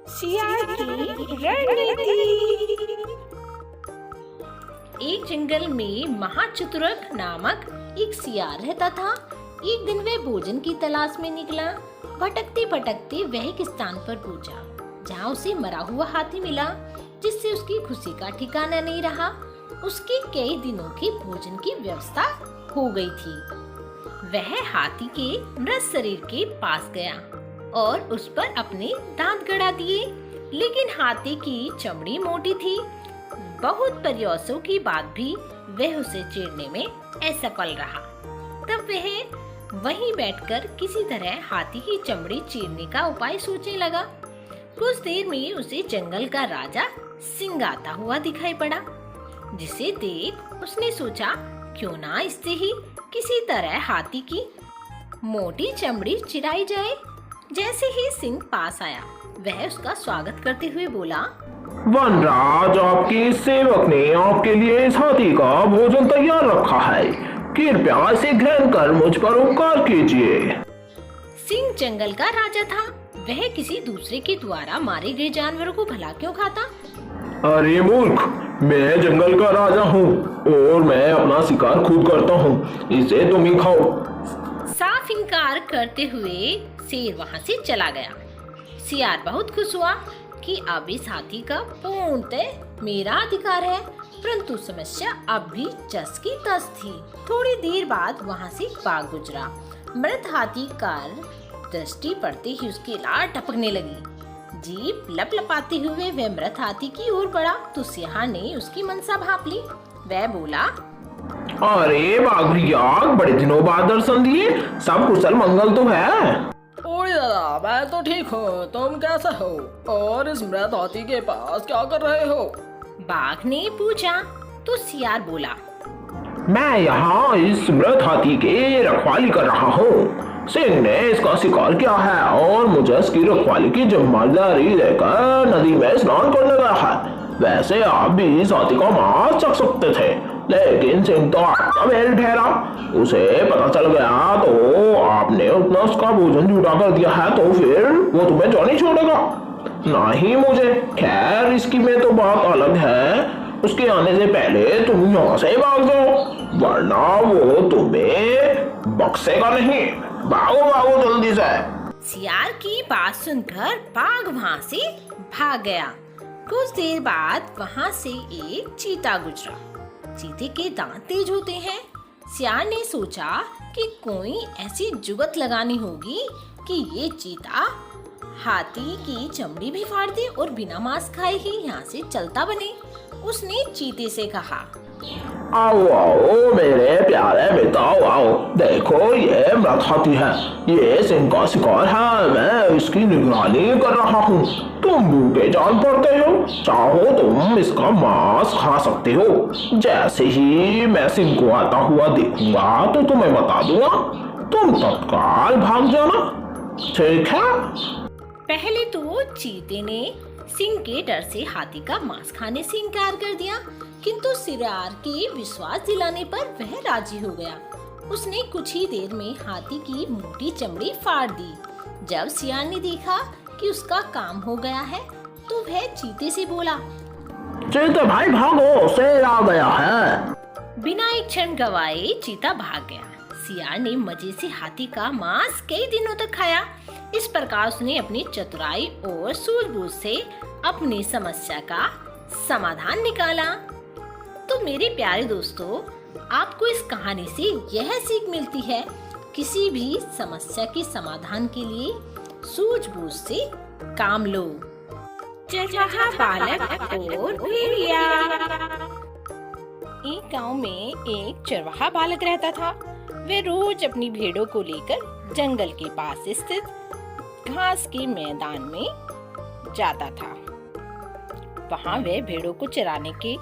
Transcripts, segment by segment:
सियार की रणनीति। एक जंगल में महाचतुरक नामक एक सियार रहता था। एक दिन वह भोजन की तलाश में निकला। भटकते भटकते वह एक स्थान पर पहुंचा जहां उसे मरा हुआ हाथी मिला, जिससे उसकी खुशी का ठिकाना नहीं रहा। उसके कई दिनों के भोजन की व्यवस्था हो गई थी। वह हाथी के मृत शरीर के पास गया और उस पर अपने दांत गड़ा दिए, लेकिन हाथी की चमड़ी मोटी थी। बहुत प्रयासों के बाद भी वह उसे चीरने में असफल रहा। तब वह वहीं बैठकर किसी तरह हाथी की चमड़ी चीरने का उपाय सोचने लगा। कुछ देर में उसे जंगल का राजा सिंह आता हुआ दिखाई पड़ा, जिसे देख उसने सोचा क्यों ना इससे ही किसी तरह हाथी की मोटी चमड़ी चिराई जाए। जैसे ही सिंह पास आया, वह उसका स्वागत करते हुए बोला, वनराज, आपके सेवक ने आपके लिए इस हाथी का भोजन तैयार रखा है। कृपया इसे ग्रहण कर मुझ पर उपकार कीजिए। सिंह जंगल का राजा था। वह किसी दूसरे के द्वारा मारे गए जानवरों को भला क्यों खाता? अरे मूर्ख, मैं जंगल का राजा हूँ और मैं अपना शिकार खुद करता हूँ। इसे तुम ही खाओ। साफ इनकार करते हुए शेर वहाँ से चला गया। सियार बहुत खुश हुआ कि अब इस हाथी का पूर्णतः मेरा अधिकार है, परंतु समस्या अब भी जस की तस थी। थोड़ी देर बाद वहाँ से एक बाघ गुजरा। मृत हाथी का दृष्टि पड़ते ही उसकी लार टपकने लगी। जीभ लपलपाते हुए वह मृत हाथी की ओर बढ़ा तो सियार ने उसकी मनसा भांप ली। वह बोला, अरे बाघ भैया, बड़े दिनों बाद दर्शन दिए। सब कुशल मंगल तो है? ओए दादा, मैं तो ठीक हूँ। तुम कैसे हो और इस मृत हाथी के पास क्या कर रहे हो? बाघ ने पूछा तो सियार बोला, मैं यहाँ इस मृत हाथी की रखवाली कर रहा हूँ। सिंह ने इसका शिकार किया है और मुझे इसकी रखवाली की जिम्मेदारी देकर नदी में स्नान करने गया है। वैसे आप भी इस हाथी का मांस चख सकते थे, लेकिन सिंह तो आपका बैल ठहरा। उसे पता चल गया तो आपने उतना उसका भोजन जुटा कर दिया है, तो फिर वो तुम्हें जो नहीं छोड़ेगा। ना ही मुझे। खैर, इसकी में तो बात अलग है। उसके आने से पहले तुम यहाँ से भाग जाओ, वरना वो तुम्हें बख्शेगा नहीं। भागो भागो जल्दी से। सियार की बात सुनकर बाघ वहाँ से भाग गया। कुछ देर बाद वहाँ से एक चीता गुजरा। चीते के दांत तेज होते हैं। सियार ने सोचा कि कोई ऐसी जुगत लगानी होगी कि ये चीता हाथी की चमड़ी भी फाड़ दे और बिना मांस खाए ही यहाँ से चलता बने। उसने चीते से कहा, आओ आओ मेरे प्यारे बेटाओ, आओ देखो, ये मृत हाथी है। ये सिंह का शिकार है। मैं इसकी निगरानी कर रहा हूँ। तुम भूखे जान पड़ते हो, चाहो तुम इसका मांस खा सकते हो। जैसे ही मैं सिंह को आता हुआ देखूंगा तो तुम्हें बता दूंगा। तुम तत्काल भाग जाना, ठीक है? पहले तो चीते ने सिंह के डर से हाथी का मांस खाने से इनकार कर दिया, किंतु सियार के विश्वास दिलाने पर वह राजी हो गया। उसने कुछ ही देर में हाथी की मोटी चमड़ी फाड़ दी। जब सियार ने देखा कि उसका काम हो गया है, तो वह चीते से बोला, चीते भाई भागो, शेर आ गया है। बिना एक क्षण गवाए चीता भाग गया। सियार ने मजे से हाथी का मांस कई दिनों तक खाया। इस प्रकार उसने अपनी चतुराई और सूझबूझ से अपनी समस्या का समाधान निकाला। तो मेरे प्यारे दोस्तों, आपको इस कहानी से यह सीख मिलती है, किसी भी समस्या के समाधान के लिए सूझबूझ से काम लो। चरवाहा बालक और भेड़िया। एक गांव में एक चरवाहा बालक रहता था। वह रोज अपनी भेड़ों को लेकर जंगल के पास स्थित घास के मैदान में जाता था। वहां वह भेड़ों को चराने के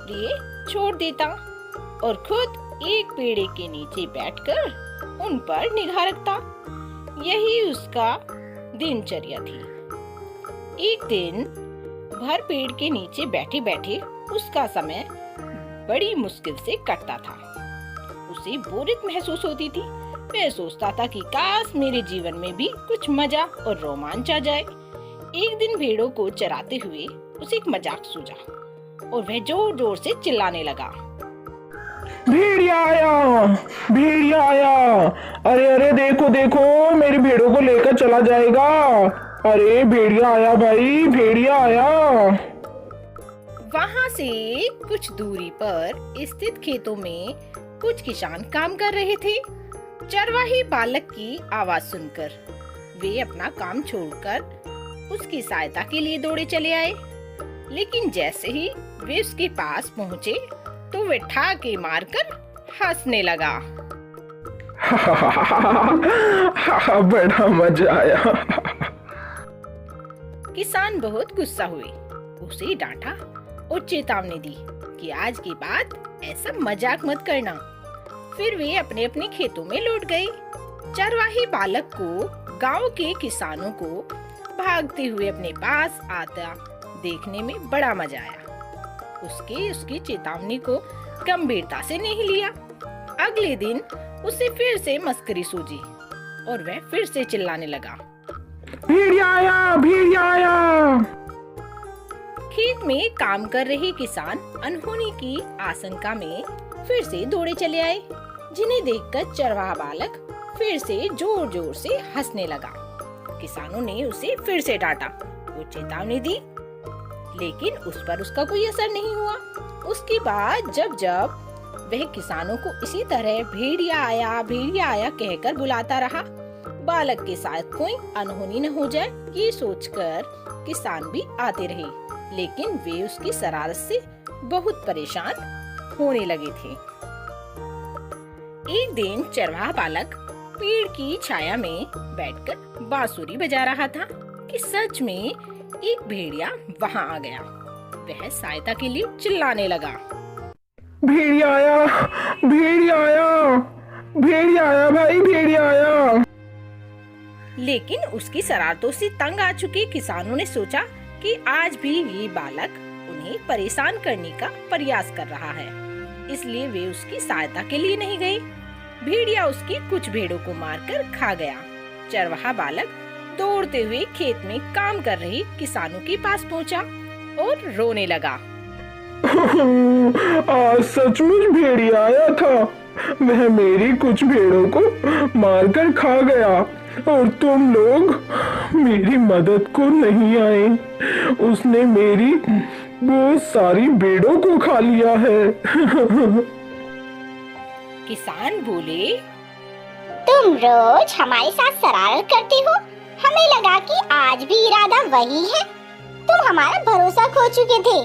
लिए छोड़ देता और खुद एक पेड़ के नीचे बैठकर उन पर निगाह रखता। यही उसका दिनचर्या थी। एक दिन भर पेड़ के नीचे बैठे बैठे उसका समय बड़ी मुश्किल से कटता था। उसे बोरियत महसूस होती थी। वह सोचता था कि काश मेरे जीवन में भी कुछ मजा और रोमांच आ जाए। एक दिन भेड़ों को चराते हुए उसे एक मजाक सूझा और वह जोर जोर से चिल्लाने लगा। भेड़िया आया, भेड़िया आया। अरे अरे देखो देखो, मेरी भेड़ों को लेकर चला जाएगा। अरे भेड़िया आया भाई, भेड़िया आया। वहां से कुछ दूरी पर स्थित खेतों में कुछ किसान काम कर रहे थे। चरवाही बालक की आवाज सुनकर वे अपना काम छोड़कर उसकी सहायता के लिए दौड़े चले आए। लेकिन जैसे ही वे उसके पास पहुंचे तो वे ठाके मारकर हंसने लगा। बड़ा मजा आया। किसान बहुत गुस्सा हुए, उसे डांटा और चेतावनी दी कि आज के बाद ऐसा मजाक मत करना। फिर वे अपने अपने खेतों में लौट गए। चरवाही बालक को गांव के किसानों को भागते हुए अपने पास आता देखने में बड़ा मजा आया। उसकी चेतावनी को गंभीरता से नहीं लिया। अगले दिन उसे फिर से मस्करी सूझी और वह फिर से चिल्लाने लगा। भेड़िया आया, भेड़िया आया। खेत में काम कर रहे किसान अनहोनी की आशंका में फिर से दौड़े चले आए, जिन्हें देखकर चरवाहा बालक फिर से जोर जोर से हंसने लगा। किसानों ने उसे फिर से डांटा और चेतावनी दी, लेकिन उस पर उसका कोई असर नहीं हुआ। उसके बाद जब जब वह किसानों को इसी तरह भेड़िया आया कहकर बुलाता रहा, बालक के साथ कोई अनहोनी न हो जाए ये सोचकर किसान भी आते रहे, लेकिन वे उसकी शरारत से बहुत परेशान होने लगे थे। एक दिन चरवाहा बालक पेड़ की छाया में बैठकर बांसुरी बजा रहा था कि सच में एक भेड़िया वहां आ गया। वह सहायता के लिए चिल्लाने लगा। भेड़िया आया, भेड़िया आया, भेड़िया आया भाई, भेड़िया आया। लेकिन उसकी शरारतों से तंग आ चुके किसानों ने सोचा कि आज भी ये बालक उन्हें परेशान करने का प्रयास कर रहा है, इसलिए वे उसकी सहायता के लिए नहीं गए। भेड़िया उसकी कुछ भेड़ों को मारकर खा गया। चरवाहा बालक दौड़ते हुए खेत में काम कर रहे किसानों के पास पहुंचा और रोने लगा। आज सचमुच भेड़िया आया था। वह मेरी कुछ भेड़ों को मारकर खा गया और तुम लोग मेरी मदद को नहीं आए। उसने मेरी बहुत सारी भेड़ों को खा लिया है। किसान बोले, तुम रोज हमारे साथ शरारत करते हो। हमें लगा कि आज भी इरादा वही है। तुम हमारा भरोसा खो चुके थे,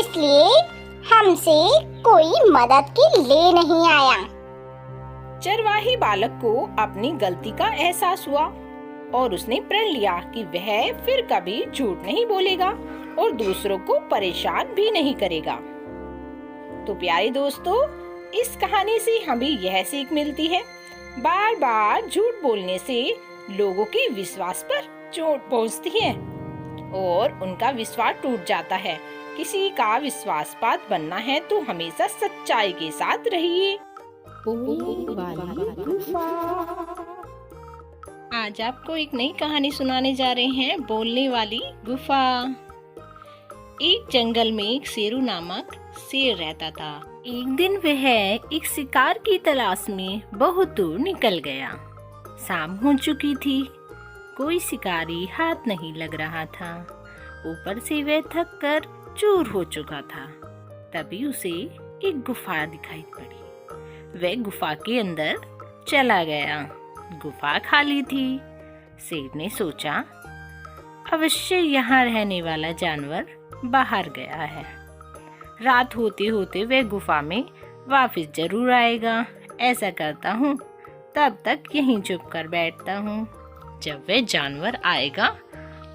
इसलिए हमसे कोई मदद के लिए नहीं आया। चरवाही बालक को अपनी गलती का एहसास हुआ और उसने प्रण लिया कि वह फिर कभी झूठ नहीं बोलेगा और दूसरों को परेशान भी नहीं करेगा। तो प्यारे दोस्तों, इस कहानी से हमें यह सीख मिलती है, बार बार झूठ बोलने से लोगों के विश्वास पर चोट पहुंचती है और उनका विश्वास टूट जाता है। किसी का विश्वासपात बनना है तो हमेशा सच्चाई के साथ रहिए। आज आपको एक नई कहानी सुनाने जा रहे हैं, बोलने वाली गुफा। एक जंगल में एक शेरू नामक शेर रहता था। एक दिन वह एक शिकार की तलाश में बहुत दूर निकल गया। शाम हो चुकी थी, कोई शिकारी हाथ नहीं लग रहा था। ऊपर से वह थक कर चूर हो चुका था। तभी उसे एक गुफा दिखाई पड़ी। वह गुफा के अंदर चला गया। गुफा खाली थी। शेर ने सोचा, अवश्य यहाँ रहने वाला जानवर बाहर गया है। रात होते होते वह गुफा में वापस जरूर आएगा। ऐसा करता हूँ, तब तक यहीं चुप कर बैठता हूँ। जब वह जानवर आएगा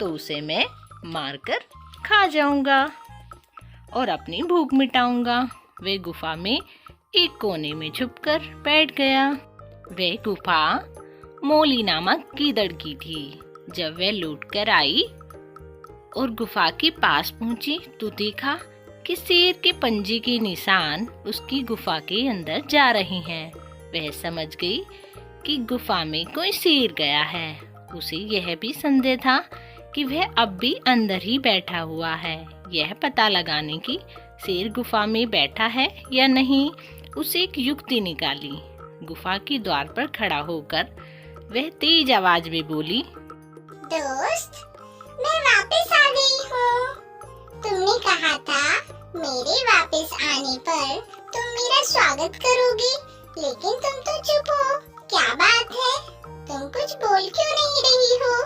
तो उसे मैं मारकर खा जाऊंगा और अपनी भूख मिटाऊंगा। वह गुफा में एक कोने में छुपकर बैठ गया। वह गुफा मोली नामक गीदड़ की थी। जब वह लौटकर आई और गुफा के पास पहुंची तो देखा कि शेर के पंजे के निशान उसकी गुफा के अंदर जा रहे हैं। वह समझ गई कि गुफा में कोई शेर गया है। उसे यह भी संदेह था कि वह अब भी अंदर ही बैठा हुआ है। यह पता लगाने की शेर गुफा में बैठा है या नहीं, उसे एक युक्ति निकाली। गुफा के द्वार पर खड़ा होकर वह तेज आवाज में बोली, दोस्त, मैं वापस आ गई हूँ। तुमने कहा था मेरे वापस आने पर तुम मेरा स्वागत करोगे, लेकिन तुम तो चुप हो। क्या बात है? तुम कुछ बोल क्यों नहीं रही हो?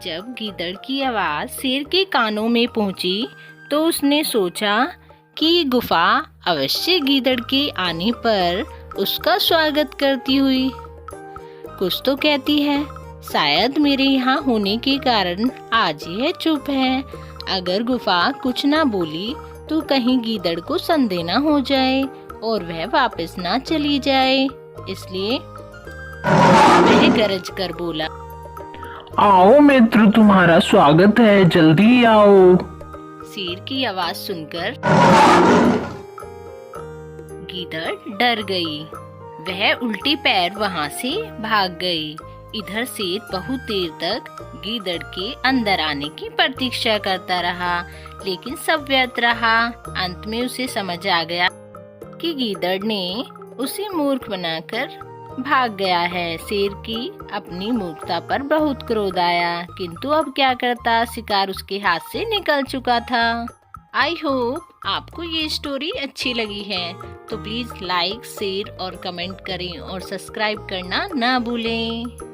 जब गीदड़ की आवाज शेर के कानों में पहुंची तो उसने सोचा कि ये गुफा अवश्य गीदड़ के आने पर उसका स्वागत करती हुई कुछ तो कहती है। शायद मेरे यहाँ होने के कारण आज यह चुप है। अगर गुफा कुछ ना बोली तो कहीं गीदड़ को संदेह न हो जाए और वह वापस ना चली जाए, इसलिए वह गरज कर बोला, आओ मित्र, तुम्हारा स्वागत है, जल्दी आओ। शेर की आवाज सुनकर गीदड़ डर गई। वह उल्टी पैर वहां से भाग गई। इधर शेर बहुत देर तक गीदड़ के अंदर आने की प्रतीक्षा करता रहा, लेकिन सब व्यर्थ रहा। अंत में उसे समझ आ गया कि गीदड़ ने उसे मूर्ख बनाकर भाग गया है। शेर की अपनी मूर्खता पर बहुत क्रोध आया, किंतु अब क्या करता, शिकार उसके हाथ से निकल चुका था। आई होप आपको ये स्टोरी अच्छी लगी है, तो प्लीज लाइक, शेयर और कमेंट करें और सब्सक्राइब करना ना भूलें।